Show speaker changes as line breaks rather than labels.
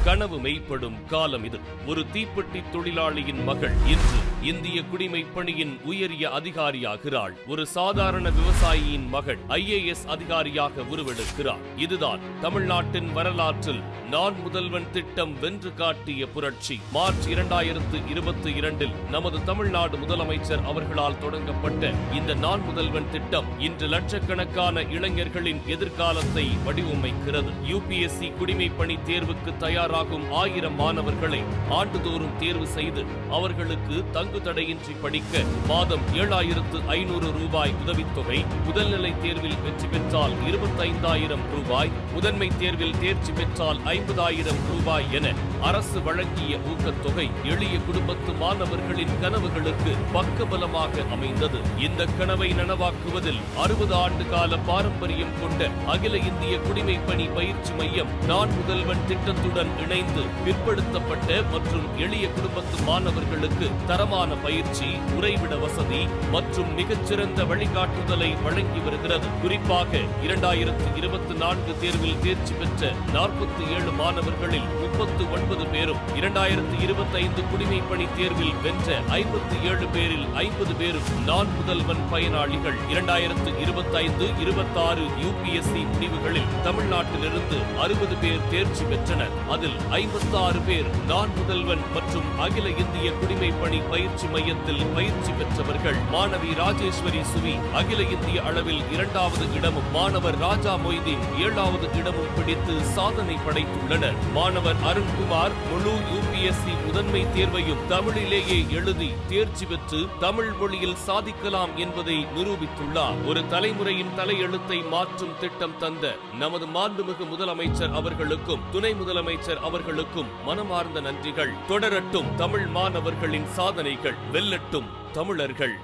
கனவு மெய்ப்படும் காலம் இது. ஒரு தீப்பெட்டி தொழிலாளியின் மகள் இன்று இந்திய குடிமைப் பணியின் உயரிய அதிகாரியாகிறாள். ஒரு சாதாரண விவசாயியின் மகள் IAS அதிகாரியாக உருவெடுக்கிறார். இதுதான் தமிழ்நாட்டின் வரலாற்றில் நான் முதல்வன் திட்டம் வென்று காட்டிய புரட்சி. மார்ச் 2022 நமது தமிழ்நாடு முதலமைச்சர் அவர்களால் தொடங்கப்பட்ட இந்த நான் முதல்வன் திட்டம் இன்று லட்சக்கணக்கான இளைஞர்களின் எதிர்காலத்தை வடிவமைக்கிறது. UPSC குடிமைப் பணி தேர்வுக்கு தயாராகும் 1000 மாணவர்களை ஆண்டுதோறும் தேர்வு செய்து அவர்களுக்கு தங்கு தடையின்றி படிக்க மாதம் 7500 ரூபாய் உதவித்தொகை, முதல்நிலை தேர்வில் வெற்றி பெற்றால் 25,000 ரூபாய், முதன்மை தேர்வில் தேர்ச்சி பெற்றால் 50,000 ரூபாய் என அரசு வழங்கிய ஊக்கத்தொகை எளிய குடும்பத்து மாணவர்களின் கனவுகளுக்கு பக்கபலமாக அமைந்தது. இந்த கனவை நனவாக்குவதில் 60 ஆண்டு கால பாரம்பரியம் கொண்ட அகில இந்திய குடிமைப் பணி பயிற்சி மையம் நான் முதல்வன் திட்டத்துடன் இணைந்து பிற்படுத்தப்பட்ட மற்றும் எளிய குடும்பத்து மாணவர்களுக்கு தரமான பயிற்சி, உறைவிட வசதி மற்றும் மிகச்சிறந்த வழிகாட்டுதலை வழங்கி வருகிறது. குறிப்பாக 2024 தேர்வில் தேர்ச்சி பெற்ற 47 மாணவர்களில் 39 பேரும், 2025 குடிமைப் பணி தேர்வில் வென்ற 57 பேரில் 50 பேரும் நான் முதல்வன் பயனாளிகள். 2025-26 UPSC முடிவுகளில் தமிழ்நாட்டிலிருந்து 60 பேர் தேர்ச்சி பெற்றனர். அதில் 56 பேர் நான் முதல்வன் மற்றும் அகில இந்திய குடிமைப் பணி பயிற்சி மையத்தில் பயிற்சி பெற்றவர்கள். மாணவி ராஜேஸ்வரி சுவி அகில இந்திய அளவில் 2வது இடமும், மாணவர் ராஜா மொய்தீன் 7வது இடமும் பிடித்து சாதனை படைத்துள்ளனர். மாணவர் அருண்குமார் முழு UPSC முதன்மை தேர்வையும் தமிழிலேயே எழுதி தேர்ச்சி பெற்று தமிழ் மொழியில் சாதிக்கலாம் என்பதை நிரூபித்துள்ளார். ஒரு தலைமுறையின் தலையெழுத்தை மாற்றும் திட்டம் தந்த நமது மாண்புமிகு முதலமைச்சர் அவர்களுக்கும் துணை முதலமைச்சர் அவர்களுக்கும் மனமார்ந்த நன்றிகள். தொடரட்டும் தமிழ் மாணவர்களின் சாதனைகள், வெல்லட்டும் தமிழர்கள்.